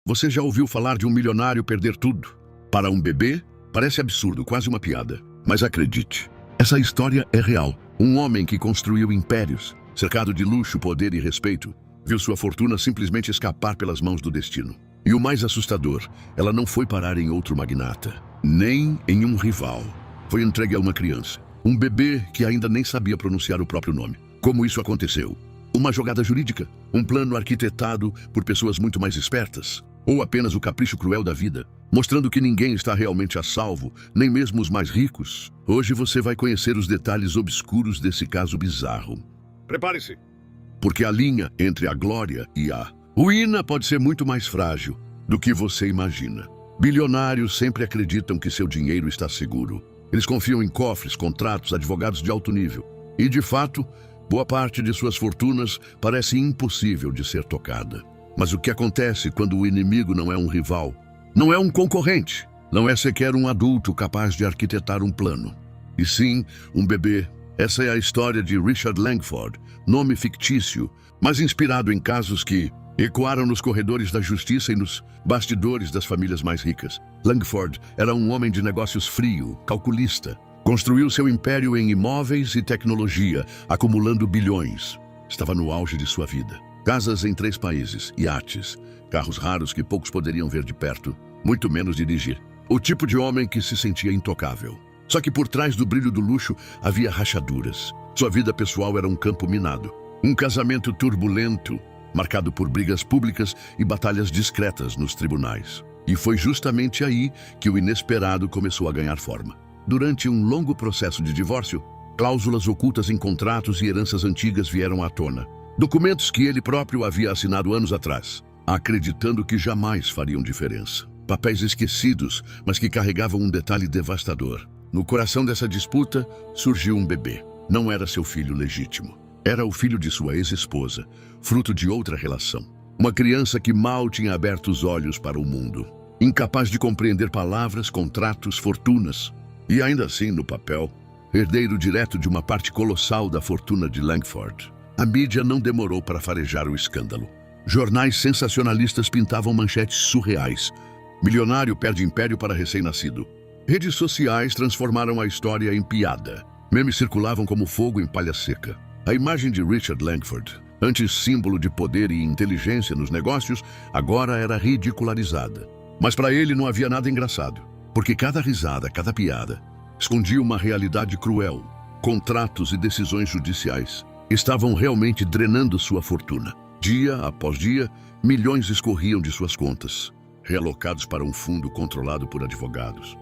Você já ouviu falar de um milionário perder tudo? Para um bebê, parece absurdo, quase uma piada. Mas acredite, essa história é real. Um homem que construiu impérios, cercado de luxo, poder e respeito, viu sua fortuna simplesmente escapar pelas mãos do destino. E o mais assustador, ela não foi parar em outro magnata, nem em um rival. Foi entregue a uma criança, um bebê que ainda nem sabia pronunciar o próprio nome. Como isso aconteceu? Uma jogada jurídica? Um plano arquitetado por pessoas muito mais espertas? Ou apenas o capricho cruel da vida, mostrando que ninguém está realmente a salvo, nem mesmo os mais ricos? Hoje você vai conhecer os detalhes obscuros desse caso bizarro. Prepare-se! Porque a linha entre a glória e a ruína pode ser muito mais frágil do que você imagina. Bilionários sempre acreditam que seu dinheiro está seguro. Eles confiam em cofres, contratos, advogados de alto nível. E, de fato, boa parte de suas fortunas parece impossível de ser tocada. Mas o que acontece quando o inimigo não é um rival? Não é um concorrente. Não é sequer um adulto capaz de arquitetar um plano. E sim, um bebê. Essa é a história de Richard Langford, nome fictício, mas inspirado em casos que ecoaram nos corredores da justiça e nos bastidores das famílias mais ricas. Langford era um homem de negócios frio, calculista. Construiu seu império em imóveis e tecnologia, acumulando bilhões. Estava no auge de sua vida. Casas em 3 países, iates, carros raros que poucos poderiam ver de perto, muito menos dirigir. O tipo de homem que se sentia intocável. Só que por trás do brilho do luxo havia rachaduras. Sua vida pessoal era um campo minado. Um casamento turbulento, marcado por brigas públicas e batalhas discretas nos tribunais. E foi justamente aí que o inesperado começou a ganhar forma. Durante um longo processo de divórcio, cláusulas ocultas em contratos e heranças antigas vieram à tona. Documentos que ele próprio havia assinado anos atrás, acreditando que jamais fariam diferença. Papéis esquecidos, mas que carregavam um detalhe devastador. No coração dessa disputa, surgiu um bebê. Não era seu filho legítimo. Era o filho de sua ex-esposa, fruto de outra relação. Uma criança que mal tinha aberto os olhos para o mundo. Incapaz de compreender palavras, contratos, fortunas. E ainda assim, no papel, herdeiro direto de uma parte colossal da fortuna de Langford. A mídia não demorou para farejar o escândalo. Jornais sensacionalistas pintavam manchetes surreais. Milionário perde império para recém-nascido. Redes sociais transformaram a história em piada. Memes circulavam como fogo em palha seca. A imagem de Richard Langford, antes símbolo de poder e inteligência nos negócios, agora era ridicularizada. Mas para ele não havia nada engraçado, porque cada risada, cada piada, escondia uma realidade cruel. Contratos e decisões judiciais estavam realmente drenando sua fortuna. Dia após dia, milhões escorriam de suas contas, realocados para um fundo controlado por advogados.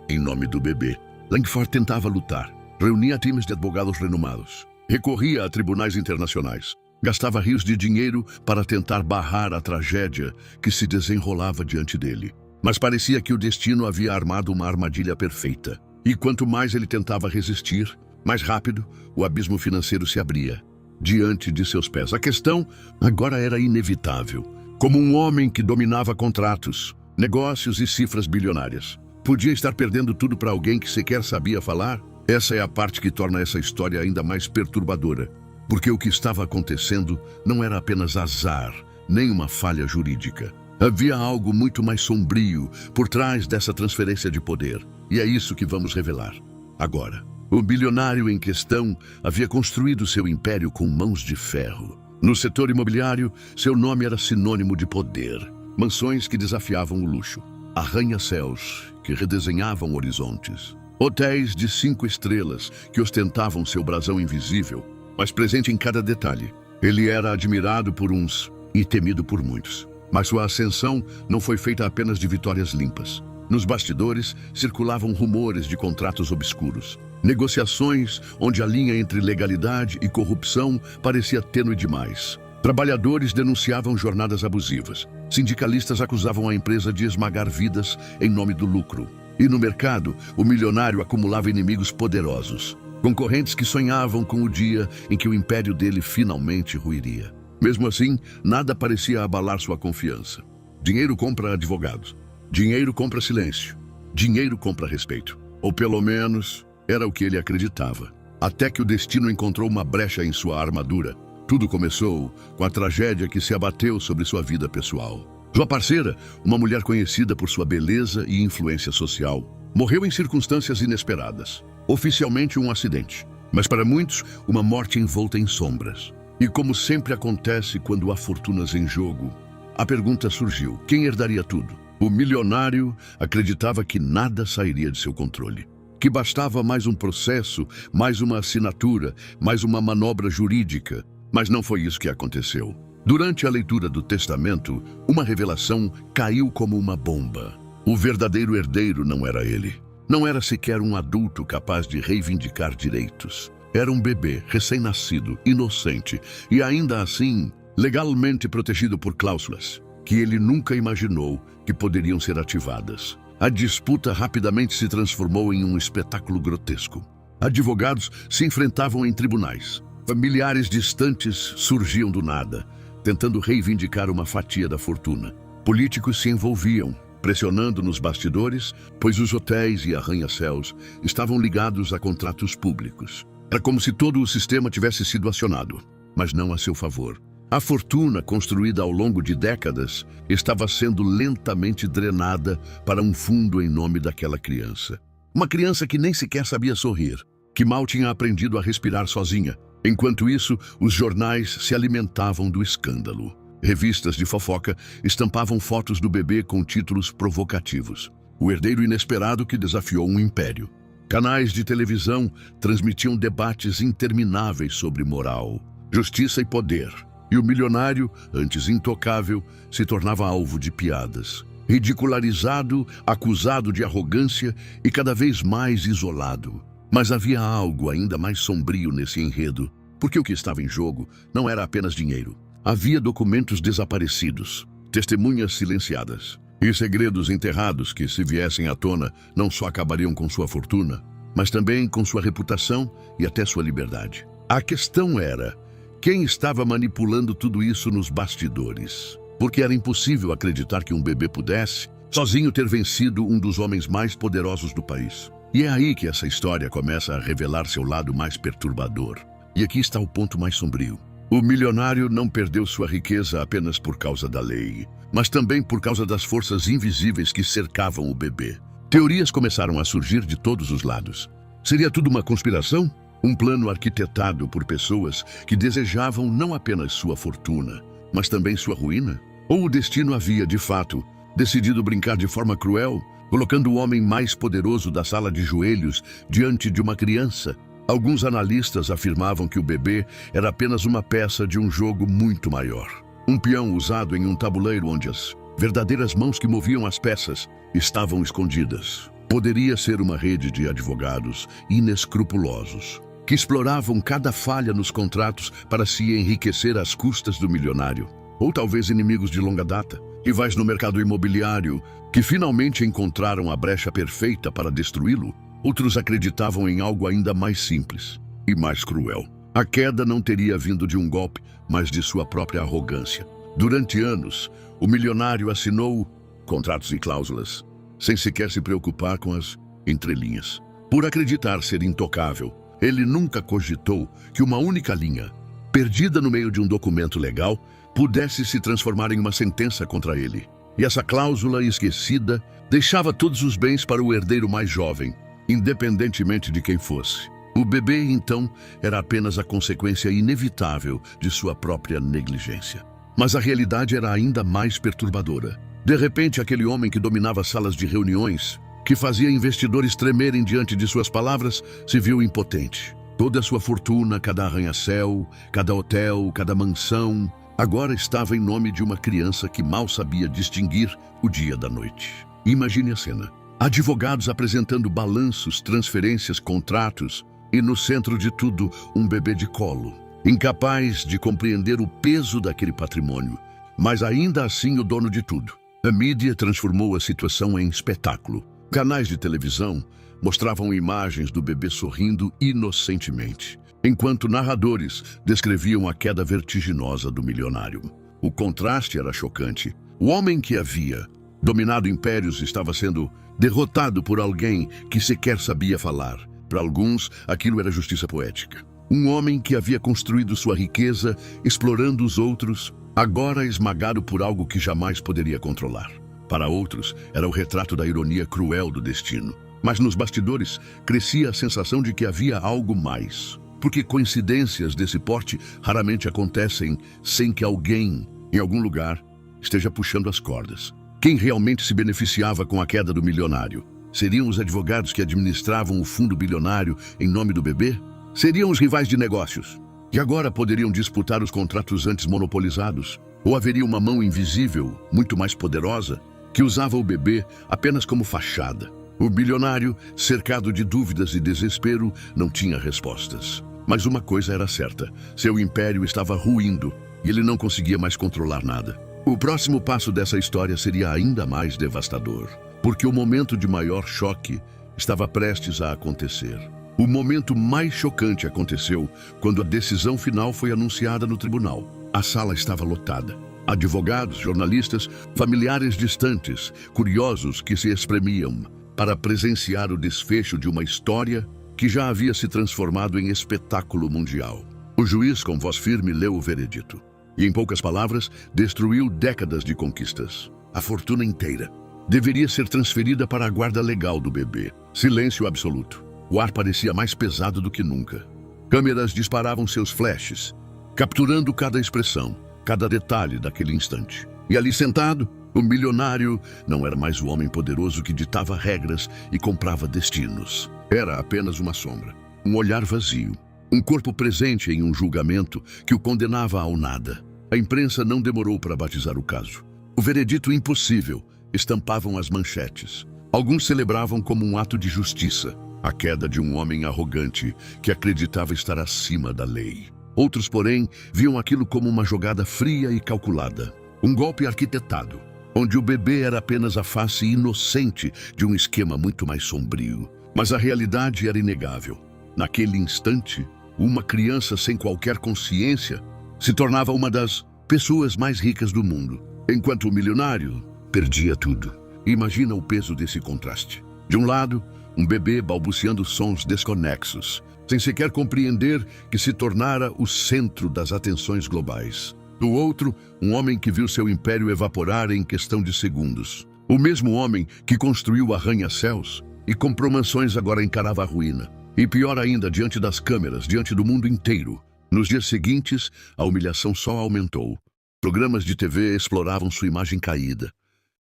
Em nome do bebê, Langford tentava lutar, reunia times de advogados renomados, recorria a tribunais internacionais, gastava rios de dinheiro para tentar barrar a tragédia que se desenrolava diante dele. Mas parecia que o destino havia armado uma armadilha perfeita. E quanto mais ele tentava resistir, mais rápido o abismo financeiro se abria diante de seus pés. A questão agora era inevitável. Como um homem que dominava contratos, negócios e cifras bilionárias, podia estar perdendo tudo para alguém que sequer sabia falar? Essa é a parte que torna essa história ainda mais perturbadora, porque o que estava acontecendo não era apenas azar, nem uma falha jurídica. Havia algo muito mais sombrio por trás dessa transferência de poder, e é isso que vamos revelar agora. O bilionário em questão havia construído seu império com mãos de ferro. No setor imobiliário, seu nome era sinônimo de poder. Mansões que desafiavam o luxo, arranha-céus que redesenhavam horizontes, hotéis de 5 estrelas que ostentavam seu brasão invisível, mas presente em cada detalhe. Ele era admirado por uns e temido por muitos. Mas sua ascensão não foi feita apenas de vitórias limpas. Nos bastidores circulavam rumores de contratos obscuros, negociações onde a linha entre legalidade e corrupção parecia tênue demais. Trabalhadores denunciavam jornadas abusivas. Sindicalistas acusavam a empresa de esmagar vidas em nome do lucro. E no mercado, o milionário acumulava inimigos poderosos. Concorrentes que sonhavam com o dia em que o império dele finalmente ruiria. Mesmo assim, nada parecia abalar sua confiança. Dinheiro compra advogados. Dinheiro compra silêncio. Dinheiro compra respeito. Ou pelo menos, era o que ele acreditava. Até que o destino encontrou uma brecha em sua armadura. Tudo começou com a tragédia que se abateu sobre sua vida pessoal. Sua parceira, uma mulher conhecida por sua beleza e influência social, morreu em circunstâncias inesperadas. Oficialmente um acidente, mas para muitos uma morte envolta em sombras. E como sempre acontece quando há fortunas em jogo, a pergunta surgiu: quem herdaria tudo? O milionário acreditava que nada sairia de seu controle, que bastava mais um processo, mais uma assinatura, mais uma manobra jurídica. Mas não foi isso que aconteceu. Durante a leitura do testamento, uma revelação caiu como uma bomba. O verdadeiro herdeiro não era ele. Não era sequer um adulto capaz de reivindicar direitos. Era um bebê recém-nascido, inocente e ainda assim legalmente protegido por cláusulas que ele nunca imaginou que poderiam ser ativadas. A disputa rapidamente se transformou em um espetáculo grotesco. Advogados se enfrentavam em tribunais. Familiares distantes surgiam do nada, tentando reivindicar uma fatia da fortuna. Políticos se envolviam, pressionando nos bastidores, pois os hotéis e arranha-céus estavam ligados a contratos públicos. Era como se todo o sistema tivesse sido acionado, mas não a seu favor. A fortuna, construída ao longo de décadas, estava sendo lentamente drenada para um fundo em nome daquela criança. Uma criança que nem sequer sabia sorrir, que mal tinha aprendido a respirar sozinha. Enquanto isso, os jornais se alimentavam do escândalo. Revistas de fofoca estampavam fotos do bebê com títulos provocativos. O herdeiro inesperado que desafiou um império. Canais de televisão transmitiam debates intermináveis sobre moral, justiça e poder. E o milionário, antes intocável, se tornava alvo de piadas. Ridicularizado, acusado de arrogância e cada vez mais isolado. Mas havia algo ainda mais sombrio nesse enredo, porque o que estava em jogo não era apenas dinheiro. Havia documentos desaparecidos, testemunhas silenciadas e segredos enterrados que, se viessem à tona, não só acabariam com sua fortuna, mas também com sua reputação e até sua liberdade. A questão era: quem estava manipulando tudo isso nos bastidores? Porque era impossível acreditar que um bebê pudesse, sozinho, ter vencido um dos homens mais poderosos do país. E é aí que essa história começa a revelar seu lado mais perturbador. E aqui está o ponto mais sombrio. O milionário não perdeu sua riqueza apenas por causa da lei, mas também por causa das forças invisíveis que cercavam o bebê. Teorias começaram a surgir de todos os lados. Seria tudo uma conspiração? Um plano arquitetado por pessoas que desejavam não apenas sua fortuna, mas também sua ruína? Ou o destino havia, de fato, decidido brincar de forma cruel, colocando o homem mais poderoso da sala de joelhos diante de uma criança? Alguns analistas afirmavam que o bebê era apenas uma peça de um jogo muito maior. Um peão usado em um tabuleiro onde as verdadeiras mãos que moviam as peças estavam escondidas. Poderia ser uma rede de advogados inescrupulosos, que exploravam cada falha nos contratos para se enriquecer às custas do milionário. Ou talvez inimigos de longa data, rivais no mercado imobiliário, que finalmente encontraram a brecha perfeita para destruí-lo. Outros acreditavam em algo ainda mais simples e mais cruel. A queda não teria vindo de um golpe, mas de sua própria arrogância. Durante anos, o milionário assinou contratos e cláusulas, sem sequer se preocupar com as entrelinhas. Por acreditar ser intocável, ele nunca cogitou que uma única linha, perdida no meio de um documento legal, pudesse se transformar em uma sentença contra ele. E essa cláusula esquecida deixava todos os bens para o herdeiro mais jovem, independentemente de quem fosse. O bebê, então, era apenas a consequência inevitável de sua própria negligência. Mas a realidade era ainda mais perturbadora. De repente, aquele homem que dominava salas de reuniões, que fazia investidores tremerem diante de suas palavras, se viu impotente. Toda a sua fortuna, cada arranha-céu, cada hotel, cada mansão, agora estava em nome de uma criança que mal sabia distinguir o dia da noite. Imagine a cena. Advogados apresentando balanços, transferências, contratos, e no centro de tudo, um bebê de colo, incapaz de compreender o peso daquele patrimônio, mas ainda assim o dono de tudo. A mídia transformou a situação em espetáculo. Canais de televisão mostravam imagens do bebê sorrindo inocentemente, enquanto narradores descreviam a queda vertiginosa do milionário. O contraste era chocante. O homem que havia dominado impérios estava sendo derrotado por alguém que sequer sabia falar. Para alguns, aquilo era justiça poética. Um homem que havia construído sua riqueza explorando os outros agora esmagado por algo que jamais poderia controlar. Para outros, era o retrato da ironia cruel do destino. Mas nos bastidores, crescia a sensação de que havia algo mais. Porque coincidências desse porte raramente acontecem sem que alguém, em algum lugar, esteja puxando as cordas. Quem realmente se beneficiava com a queda do milionário? Seriam os advogados que administravam o fundo bilionário em nome do bebê? Seriam os rivais de negócios? E agora poderiam disputar os contratos antes monopolizados? Ou haveria uma mão invisível, muito mais poderosa, que usava o bebê apenas como fachada? O bilionário, cercado de dúvidas e desespero, não tinha respostas. Mas uma coisa era certa: seu império estava ruindo e ele não conseguia mais controlar nada. O próximo passo dessa história seria ainda mais devastador, porque o momento de maior choque estava prestes a acontecer. O momento mais chocante aconteceu quando a decisão final foi anunciada no tribunal. A sala estava lotada. Advogados, jornalistas, familiares distantes, curiosos que se espremiam para presenciar o desfecho de uma história que já havia se transformado em espetáculo mundial. O juiz, com voz firme, leu o veredito. E, em poucas palavras, destruiu décadas de conquistas. A fortuna inteira deveria ser transferida para a guarda legal do bebê. Silêncio absoluto. O ar parecia mais pesado do que nunca. Câmeras disparavam seus flashes, capturando cada expressão, cada detalhe daquele instante. E ali sentado, o milionário não era mais o homem poderoso que ditava regras e comprava destinos. Era apenas uma sombra, um olhar vazio, um corpo presente em um julgamento que o condenava ao nada. A imprensa não demorou para batizar o caso. O veredito impossível estampavam as manchetes. Alguns celebravam como um ato de justiça a queda de um homem arrogante que acreditava estar acima da lei. Outros, porém, viam aquilo como uma jogada fria e calculada, um golpe arquitetado, onde o bebê era apenas a face inocente de um esquema muito mais sombrio. Mas a realidade era inegável. Naquele instante, uma criança sem qualquer consciência se tornava uma das pessoas mais ricas do mundo, enquanto o milionário perdia tudo. Imagina o peso desse contraste. De um lado, um bebê balbuciando sons desconexos, sem sequer compreender que se tornara o centro das atenções globais. Do outro, um homem que viu seu império evaporar em questão de segundos. O mesmo homem que construiu arranha-céus e comprou mansões agora encarava a ruína. E pior ainda, diante das câmeras, diante do mundo inteiro. Nos dias seguintes, a humilhação só aumentou. Programas de TV exploravam sua imagem caída,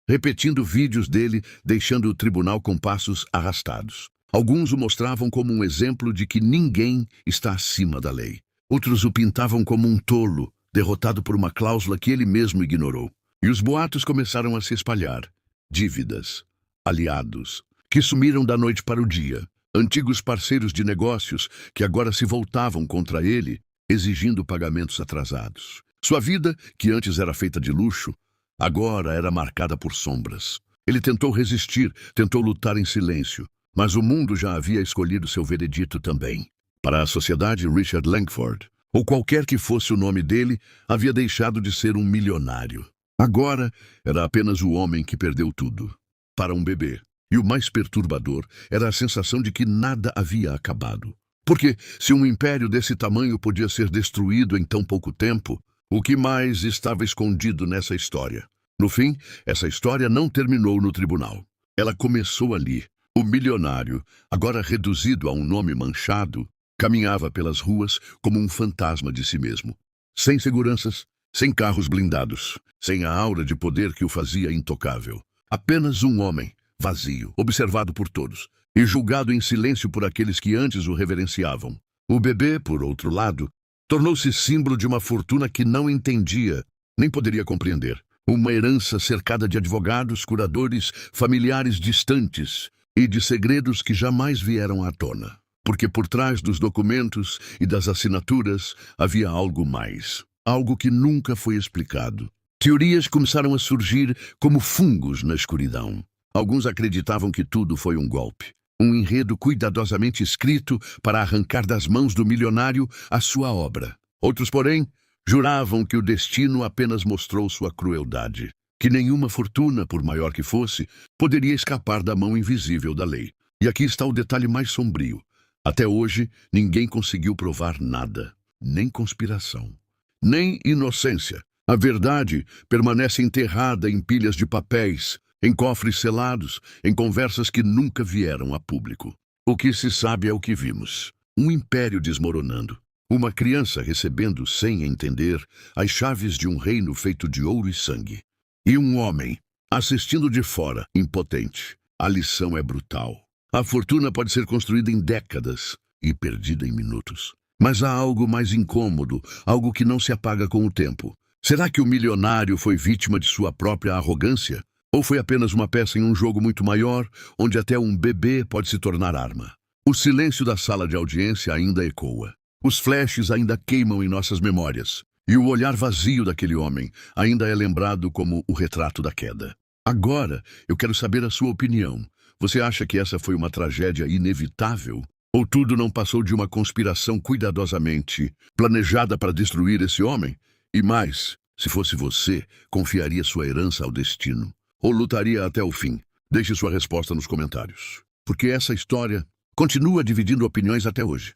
repetindo vídeos dele, deixando o tribunal com passos arrastados. Alguns o mostravam como um exemplo de que ninguém está acima da lei. Outros o pintavam como um tolo, derrotado por uma cláusula que ele mesmo ignorou. E os boatos começaram a se espalhar. Dívidas, aliados, que sumiram da noite para o dia. Antigos parceiros de negócios que agora se voltavam contra ele, exigindo pagamentos atrasados. Sua vida, que antes era feita de luxo, agora era marcada por sombras. Ele tentou resistir, tentou lutar em silêncio, mas o mundo já havia escolhido seu veredito também. Para a sociedade, Richard Langford, ou qualquer que fosse o nome dele, havia deixado de ser um milionário. Agora era apenas o homem que perdeu tudo. Para um bebê. E o mais perturbador era a sensação de que nada havia acabado. Porque se um império desse tamanho podia ser destruído em tão pouco tempo, o que mais estava escondido nessa história? No fim, essa história não terminou no tribunal. Ela começou ali. O milionário, agora reduzido a um nome manchado, caminhava pelas ruas como um fantasma de si mesmo. Sem seguranças, sem carros blindados, sem a aura de poder que o fazia intocável. Apenas um homem, vazio, observado por todos, e julgado em silêncio por aqueles que antes o reverenciavam. O bebê, por outro lado, tornou-se símbolo de uma fortuna que não entendia, nem poderia compreender. Uma herança cercada de advogados, curadores, familiares distantes e de segredos que jamais vieram à tona. Porque por trás dos documentos e das assinaturas havia algo mais. Algo que nunca foi explicado. Teorias começaram a surgir como fungos na escuridão. Alguns acreditavam que tudo foi um golpe. Um enredo cuidadosamente escrito para arrancar das mãos do milionário a sua obra. Outros, porém, juravam que o destino apenas mostrou sua crueldade, que nenhuma fortuna, por maior que fosse, poderia escapar da mão invisível da lei. E aqui está o detalhe mais sombrio. Até hoje, ninguém conseguiu provar nada, nem conspiração, nem inocência. A verdade permanece enterrada em pilhas de papéis, em cofres selados, em conversas que nunca vieram a público. O que se sabe é o que vimos. Um império desmoronando. Uma criança recebendo, sem entender, as chaves de um reino feito de ouro e sangue. E um homem assistindo de fora, impotente. A lição é brutal. A fortuna pode ser construída em décadas e perdida em minutos. Mas há algo mais incômodo, algo que não se apaga com o tempo. Será que o milionário foi vítima de sua própria arrogância? Ou foi apenas uma peça em um jogo muito maior, onde até um bebê pode se tornar arma? O silêncio da sala de audiência ainda ecoa. Os flashes ainda queimam em nossas memórias. E o olhar vazio daquele homem ainda é lembrado como o retrato da queda. Agora, eu quero saber a sua opinião. Você acha que essa foi uma tragédia inevitável? Ou tudo não passou de uma conspiração cuidadosamente planejada para destruir esse homem? E mais, se fosse você, confiaria sua herança ao destino? Ou lutaria até o fim? Deixe sua resposta nos comentários. Porque essa história continua dividindo opiniões até hoje.